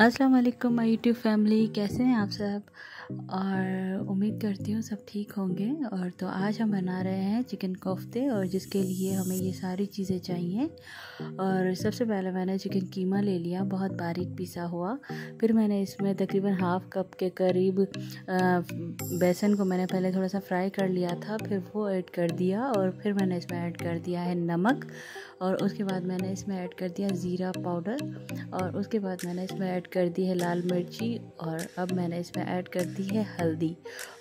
अस्सलाम वालेकुम my YouTube family, कैसे हैं आप सब। और उम्मीद करती हूँ सब ठीक होंगे। और तो आज हम बना रहे हैं चिकन कोफ्ते, और जिसके लिए हमें ये सारी चीज़ें चाहिए। और सबसे पहले मैंने चिकन कीमा ले लिया, बहुत बारीक पिसा हुआ। फिर मैंने इसमें तकरीबन हाफ़ कप के करीब बेसन को मैंने पहले थोड़ा सा फ्राई कर लिया था, फिर वो ऐड कर दिया। और फिर मैंने इसमें ऐड कर दिया है नमक, और उसके बाद मैंने इसमें ऐड कर दिया ज़ीरा पाउडर, और उसके बाद मैंने इसमें ऐड कर दी है लाल मिर्ची, और अब मैंने इसमें ऐड कर दी है हल्दी,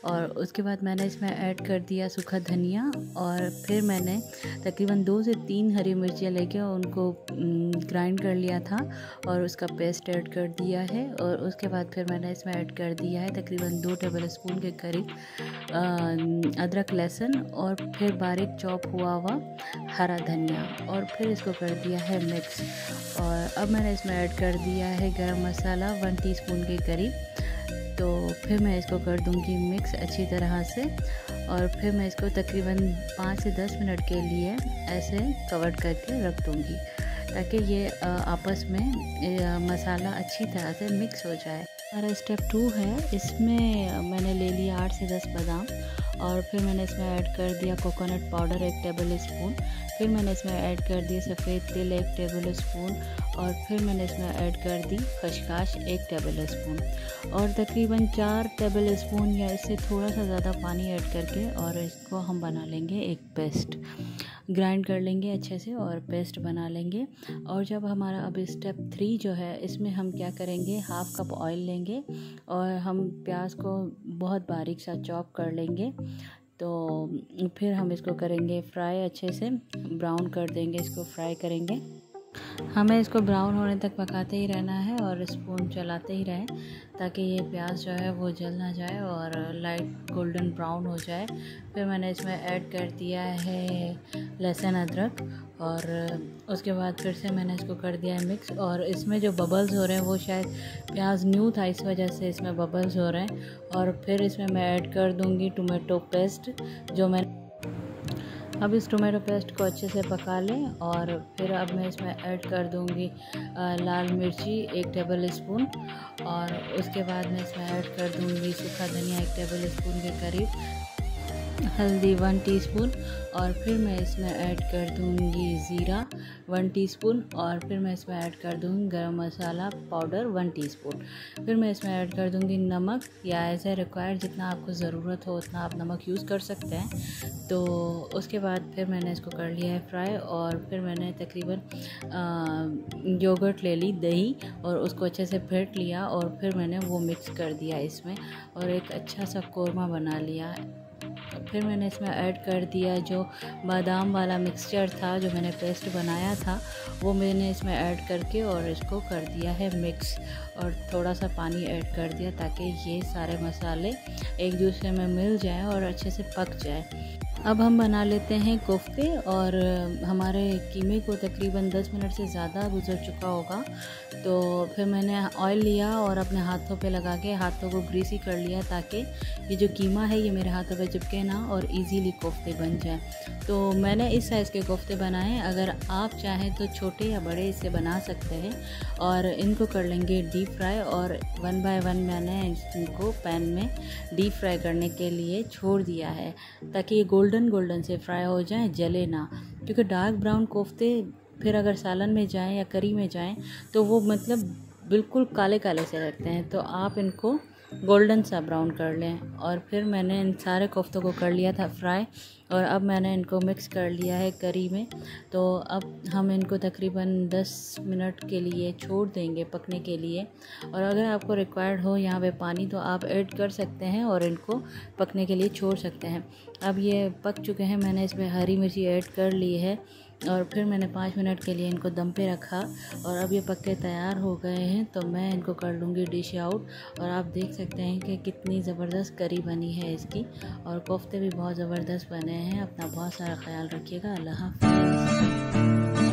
और उसके बाद मैंने इसमें ऐड कर दिया सूखा धनिया। और फिर मैंने तकरीबन 2 से 3 हरी मिर्चियाँ लेके उनको ग्राइंड कर लिया था, और उसका पेस्ट ऐड कर दिया है। और उसके बाद फिर मैंने इसमें ऐड कर दिया है तकरीबन 2 टेबल स्पून के करीब अदरक लहसुन, और फिर बारीक चॉप हुआ हरा धनिया, और फिर इसको कर दिया है मिक्स। और अब मैंने इसमें ऐड कर दिया है गरम मसाला 1 टीस्पून के करीब। तो फिर मैं इसको कर दूंगी मिक्स अच्छी तरह से, और फिर मैं इसको तकरीबन 5 से 10 मिनट के लिए ऐसे कवर करके रख दूंगी, ताकि ये आपस में मसाला अच्छी तरह से मिक्स हो जाए। हमारा स्टेप 2 है, इसमें मैंने ले लिया 8 से 10 बादाम, और फिर मैंने इसमें ऐड कर दिया कोकोनट पाउडर 1 टेबल स्पून। फिर मैंने इसमें ऐड कर दिया सफ़ेद तिल 1 टेबल स्पून, और फिर मैंने इसमें ऐड कर दी खसखस 1 टेबल स्पून, और तकरीबन 4 टेबल स्पून या इससे थोड़ा सा ज़्यादा पानी ऐड करके, और इसको हम बना लेंगे एक पेस्ट। ग्राइंड कर लेंगे अच्छे से और पेस्ट बना लेंगे। और जब हमारा अब स्टेप 3 जो है, इसमें हम क्या करेंगे, हाफ़ कप ऑयल लेंगे, और हम प्याज को बहुत बारीक सा चॉप कर लेंगे। तो फिर हम इसको करेंगे फ्राई, अच्छे से ब्राउन कर देंगे, इसको फ्राई करेंगे। हमें इसको ब्राउन होने तक पकाते ही रहना है, और स्पून चलाते ही रहें, ताकि ये प्याज जो है वो जल ना जाए और लाइट गोल्डन ब्राउन हो जाए। फिर मैंने इसमें ऐड कर दिया है लहसुन अदरक, और उसके बाद फिर से मैंने इसको कर दिया है मिक्स। और इसमें जो बबल्स हो रहे हैं वो शायद प्याज न्यू था, इस वजह से इसमें बबल्स हो रहे हैं। और फिर इसमें मैं ऐड कर दूँगी टोमेटो पेस्ट, जो मैं अब इस टोमेटो पेस्ट को अच्छे से पका लें। और फिर अब मैं इसमें ऐड कर दूंगी लाल मिर्ची 1 टेबल स्पून, और उसके बाद मैं इसमें ऐड कर दूंगी सूखा धनिया 1 टेबल स्पून के करीब, हल्दी 1 टीस्पून, और फिर मैं इसमें ऐड कर दूंगी ज़ीरा 1 टीस्पून, और फिर मैं इसमें ऐड कर दूंगी गरम मसाला पाउडर 1 टीस्पून। फिर मैं इसमें ऐड कर दूंगी नमक, या एज़ रिक्वायर्ड जितना आपको ज़रूरत हो उतना आप नमक यूज़ कर सकते हैं। तो उसके बाद फिर मैंने इसको कर लिया है फ्राई, और फिर मैंने तकरीबन योगर्ट ले ली, दही, और उसको अच्छे से फेंट लिया, और फिर मैंने वो मिक्स कर दिया इसमें, और एक अच्छा सा कोरमा बना लिया। फिर मैंने इसमें ऐड कर दिया जो बादाम वाला मिक्सचर था, जो मैंने पेस्ट बनाया था, वो मैंने इसमें ऐड करके और इसको कर दिया है मिक्स, और थोड़ा सा पानी ऐड कर दिया, ताकि ये सारे मसाले एक दूसरे में मिल जाएं और अच्छे से पक जाए। अब हम बना लेते हैं कोफ्ते, और हमारे कीमे को तकरीबन 10 मिनट से ज़्यादा गुजर चुका होगा। तो फिर मैंने ऑयल लिया और अपने हाथों पे लगा के हाथों को ग्रीसी कर लिया, ताकि ये जो कीमा है ये मेरे हाथों पे चिपके ना और इजीली कोफ्ते बन जाए। तो मैंने इस साइज़ के कोफ्ते बनाए, अगर आप चाहें तो छोटे या बड़े इससे बना सकते हैं। और इनको कर लेंगे डीप फ्राई, और 1 बाय 1 मैंने इनको पैन में डीप फ्राई करने के लिए छोड़ दिया है, ताकि ये गोल्डन से फ्राई हो जाए, जले ना। क्योंकि डार्क ब्राउन कोफ्ते फिर अगर सालन में जाएं या करी में जाएं तो वो मतलब बिल्कुल काले से लगते हैं। तो आप इनको गोल्डन सा ब्राउन कर लें। और फिर मैंने इन सारे कोफ्तों को कर लिया था फ्राई, और अब मैंने इनको मिक्स कर लिया है करी में। तो अब हम इनको तकरीबन 10 मिनट के लिए छोड़ देंगे पकने के लिए। और अगर आपको रिक्वायर्ड हो यहाँ पे पानी, तो आप ऐड कर सकते हैं और इनको पकने के लिए छोड़ सकते हैं। अब ये पक चुके हैं, मैंने इसमें हरी मिर्ची ऐड कर ली है, और फिर मैंने 5 मिनट के लिए इनको दम पे रखा, और अब ये पक के तैयार हो गए हैं। तो मैं इनको कर लूँगी डिश आउट, और आप देख सकते हैं कि कितनी ज़बरदस्त करी बनी है इसकी, और कोफ्ते भी बहुत ज़बरदस्त बने हैं। अपना बहुत सारा ख्याल रखिएगा। अल्लाह हाफ़िज़।